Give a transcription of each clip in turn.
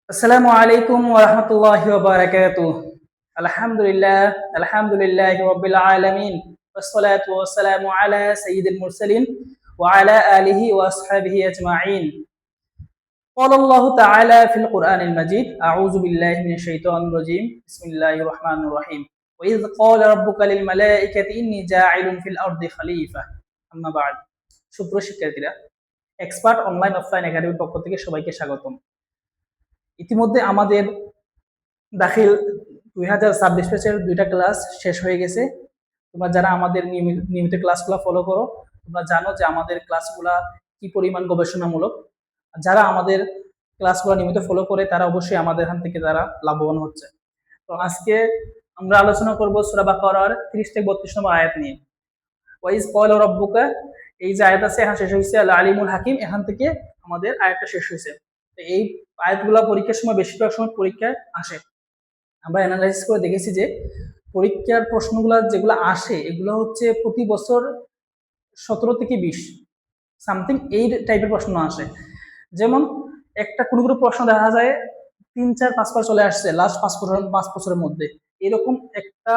আসসালামু আলাইকুম ওয়া রাহমাতুল্লাহি ওয়া বারাকাতুহু। আলহামদুলিল্লাহ, আলহামদুলিল্লাহি রাব্বিল আলামিন। ওয়াসসালাতু ওয়াসসালামু আলা সাইয়্যিদিল মুরসালিন ওয়া আলা আলিহি ওয়া আসহাবিহি আজমাইন। قال الله تعالى في القرآن المجيد أعوذ بالله من الشيطان الرجيم بسم الله الرحمن الرحيم وإذ قال ربك للملائكة إني جاعل في الأرض خليفة أما بعد সুপ্রিয় শিক্ষার্থীরা, এক্সপার্ট অনলাইন অফলাইন একাডেমির পক্ষ থেকে সবাইকে স্বাগতম। ইতিমধ্যে আমাদের দাখিল 2026 ব্যাচের 2টা ক্লাস শেষ হয়ে গেছে। তোমরা যারা আমাদের নিয়মিত ক্লাসগুলো ফলো করো, তোমরা জানো যে আমাদের ক্লাসগুলা কি পরিমাণ গবেষণামূলক। যারা আমাদের ক্লাসগুলো নিয়মিত ফলো করে তারা অবশ্যই আমাদের এখান থেকে তারা লাভবান হচ্ছে। তো আজকে আমরা আলোচনা করব সূরা বাকারার 30 থেকে 32 নম্বর আয়াত নিয়ে। ওয়াইজ ক্বালা রাব্বুকা, এই যে আয়াত আছে এখানে শেষ হয়েছে আল আলিমুল হাকিম, এখান থেকে আমাদের আয়াতটা শেষ হয়েছে। তো এই আয়াতগুলা পরীক্ষার সময় বেশিরভাগ সময় পরীক্ষায় আসে। আমরা অ্যানালাইসিস করে দেখেছি যে পরীক্ষার প্রশ্নগুলো যেগুলো আসে এগুলো হচ্ছে প্রতি বছর 17 থেকে 20 সামথিং এই টাইপের প্রশ্ন আসে। যেমন একটা কোনো কোনো প্রশ্ন দেখা যায় 3-4-5 বার চলে আসছে লাস্ট 5 বছরের মধ্যে। এরকম একটা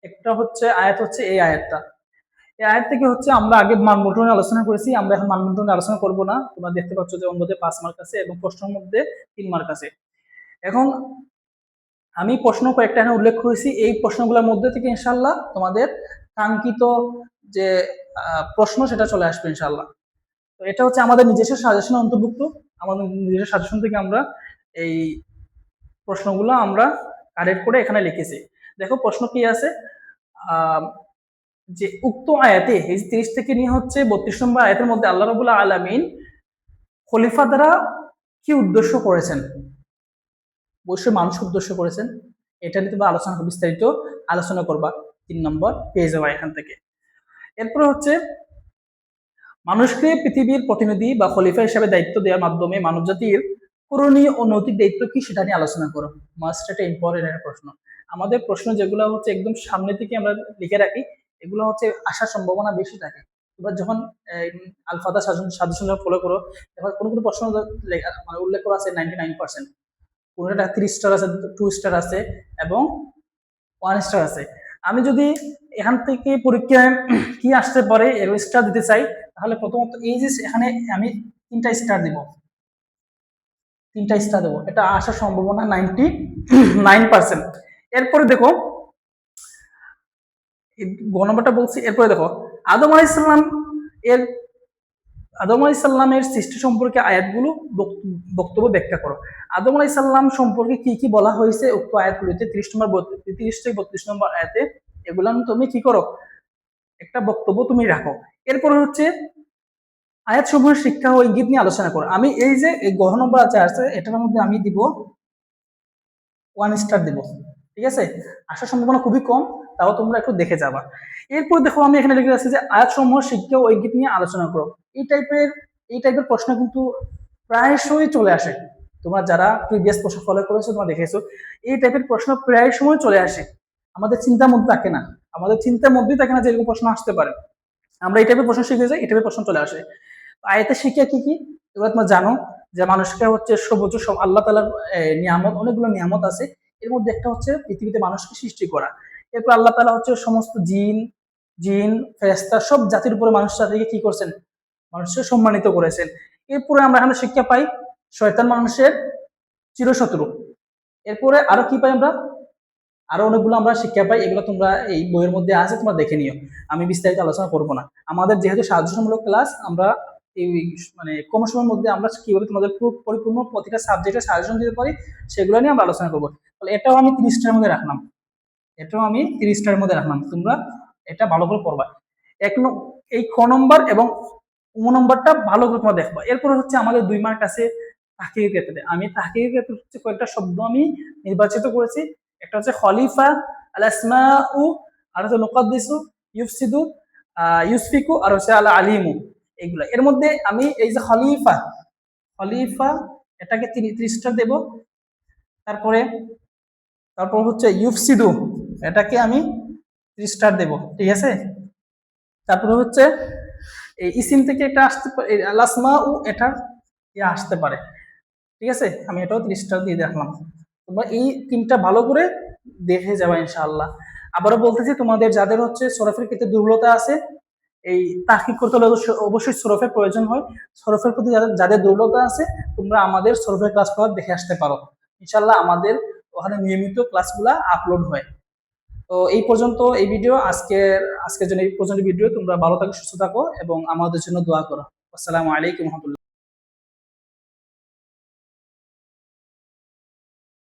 একটা হচ্ছে আয়াত হচ্ছে এই আয়াতটা। এই আয়াত থেকে হচ্ছে আমরা আগে মানবন্টন আলোচনা করেছি, আমরা এখন মানবন্টন আলোচনা করব না। তোমরা দেখতে পাচ্ছ যে অঙ্গতে 5 মার্ক আছে এবং প্রশ্নের মধ্যে 3 মার্ক আছে। এখন আমি প্রশ্ন কয়েকটা এখানে উল্লেখ করেছি, এই প্রশ্নগুলোর মধ্যে থেকে ইনশাল্লাহ তোমাদের কাঙ্ক্ষিত যে প্রশ্ন সেটা চলে আসবে ইনশাল্লাহ। তো এটা হচ্ছে আমাদের নিজস্ব সাজেশন অন্তর্ভুক্ত, আমাদের নিজস্ব সাজেশন থেকে আমরা এই প্রশ্নগুলো আমরা কালেক্ট করে এখানে লিখেছি। দেখো প্রশ্ন কি আছে, যে উক্ত আয়াতে এই 30 থেকে নিয়ে হচ্ছে 32 নম্বর আয়াতের মধ্যে আল্লাহ রাব্বুল আলামিন খলিফা দ্বারা কি উদ্দেশ্য করেছেন, অবশ্যই মানুষ উদ্দেশ্য করেছেন। এটা নিয়ে তোমরা আলোচনা বিস্তারিত আলোচনা করবা 3 নম্বর পেয়ে যাবা এখান থেকে। এরপর হচ্ছে মানুষকে পৃথিবীর প্রতিনিধি বা খলিফা হিসেবে দায়িত্ব দেওয়ার মাধ্যমে মানবজাতির করণীয় ও নৈতিক দায়িত্ব কি সেটা নিয়ে আলোচনা করো। মাস্ট একটা ইম্পর্টেন্ট একটা প্রশ্ন। আমাদের প্রশ্ন যেগুলো হচ্ছে একদম সামনে থেকে আমরা লিখে রাখি, এগুলো হচ্ছে আসার সম্ভাবনা বেশি থাকে। তোমরা যখন আলফাদা সাজেশন ফলো করো, দেখো কোনো কোনো প্রশ্ন মানে উল্লেখ করা আছে 99%, কোনটা 3 স্টার আছে, 2 স্টার আছে এবং 1 স্টার আছে। আমি যদি এখান থেকে পরীক্ষায় কি আসতে পারে এর স্টার দিতে চাই, তাহলে প্রথমত এই যে এখানে আমি 3টা স্টার দিব, 3টা স্টার দেবো, এটা আসার সম্ভাবনা 99%। এরপরে দেখো গ নম্বরটা বলছি। এরপরে দেখো আদম আলাইহিস সালাম এর আদম আলাইহিস সালামের সৃষ্টি সম্পর্কে আয়াতগুলো বক্তব্য ব্যাখ্যা করো। আদম আলাইহিস সালাম সম্পর্কে কি কি বলা হয়েছে উক্ত আয়াতগুলোতে 30 থেকে 32 নম্বর আয়াতে, এগুলো তুমি কি করো, একটা বক্তব্য তুমি রাখো। এরপর হচ্ছে আয়াত সমূহের শিক্ষা ও ইঙ্গিত নিয়ে আলোচনা করো। আমি এই যে এই গহ নম্বর আছে এটার মধ্যে আমি দিব 1 স্টার দিব, ঠিক আছে। আসার সম্ভাবনা খুবই কম, তাও তোমরা একটু দেখে যাবা। এরপর দেখো আমি এখানে লিখে রাখছি যে আয়াত সমূহ শিক্ষা ও ইঙ্গিত নিয়ে আলোচনা করো। এই টাইপের প্রশ্ন কিন্তু প্রায়শই চলে আসে। তোমরা যারা প্রিভিয়াস প্রশ্ন ফলো করেছো তোমরা দেখেছো এই টাইপের প্রশ্ন প্রায় সময় চলে আসে। আমাদের চিন্তার মধ্যে থাকে না, আমাদের চিন্তার মধ্যেই থাকে না যে এরকম প্রশ্ন আসতে পারে। আমরা এই টাইপের প্রশ্ন শিখে যাই, এই টাইপের প্রশ্ন চলে আসে। আয়াতের শিক্ষা কি কি এগুলো তোমরা জানো, যে মানুষকে হচ্ছে সর্বোচ্চ সব আল্লাহ তাআলার নিয়ামত, অনেকগুলো নিয়ামত আছে, এর মধ্যে একটা হচ্ছে পৃথিবীতে মানুষকে সৃষ্টি করা। এরপর আল্লাহ তাআলা হচ্ছে সমস্ত জিন ফেরেশতা সব জাতির উপরে মানুষ জাতিকে কি করছেন, মানুষকে সম্মানিত করেছেন। এরপরে আমরা এখানে শিক্ষা পাই শয়তান মানুষের চিরশত্রু। এরপরে আরো কি পাই আমরা, আরো অনেকগুলো আমরা শিক্ষা পাই, এগুলো তোমরা এই বইয়ের মধ্যে আছে, তোমরা দেখে নিও, আমি বিস্তারিত আলোচনা করব না। আমাদের যেহেতু সাজেশনমূলক ক্লাস, আমরা এই মানে কম সময়ের মধ্যে আমরা কিভাবে তোমাদের পরিপূর্ণ প্রতিটা সাবজেক্টের সাজেশন দিতে পারি সেগুলো নিয়ে আমরা আলোচনা করবো। তাহলে এটাও আমি 30টার মধ্যে রাখলাম, তোমরা এটা ভালো করে পড়বা। এই ক নম্বর এবং ও নম্বরটা ভালো করে তোমরা দেখবা। এরপরে হচ্ছে আমাদের 2 মার্ক আছে তাহকিকের ক্ষেত্রে। আমি তাহকিকের ক্ষেত্রে হচ্ছে কয়েকটা শব্দ আমি নির্বাচিত করেছি। একটা হচ্ছে খলিফা, আল আসমাউ, আর হচ্ছে মুকাদ্দিসু, ইউফসিদু, ইউসফিকু, আর হচ্ছে আল আলিমু। এগুলা এর মধ্যে আমি এই যে খলিফা, খলিফা এটাকে 30টা দেব। তারপরে তারপর হচ্ছে ইউফসিদু, এটাকে আমি 3 স্টার দেব, ঠিক আছে। তারপরে হচ্ছে এই ইসিম থেকে এটা আসতে পারে, আল আসমাউ এটা আসতে পারে, ঠিক আছে, আমি এটাও 30 স্টার দিয়ে রাখলাম। তোমরা এই 3টা ভালো করে দেখে যাবা ইনশাআল্লাহ। আবারও বলতেছি, তোমাদের যাদের হচ্ছে সরফের ক্ষেত্রে দুর্বলতা আছে, এই তাহকিক করতে হলে অবশ্যই সরফের প্রয়োজন হয়। সরফের প্রতি যাদের যাদের দুর্বলতা আছে, তোমরা আমাদের সরফের ক্লাসগুলো দেখে আসতে পারো। ইনশাআল্লাহ আমাদের ওখানে নিয়মিত ক্লাসগুলা আপলোড হয়। তো এই পর্যন্ত এই ভিডিও, আজকের জন্য এই পর্যন্ত ভিডিও। তোমরা ভালো থাকো, সুস্থ থাকো এবং আমাদের জন্য দোয়া করো। আসসালামু আলাইকুম ওয়া রাহমাতুল্লাহ।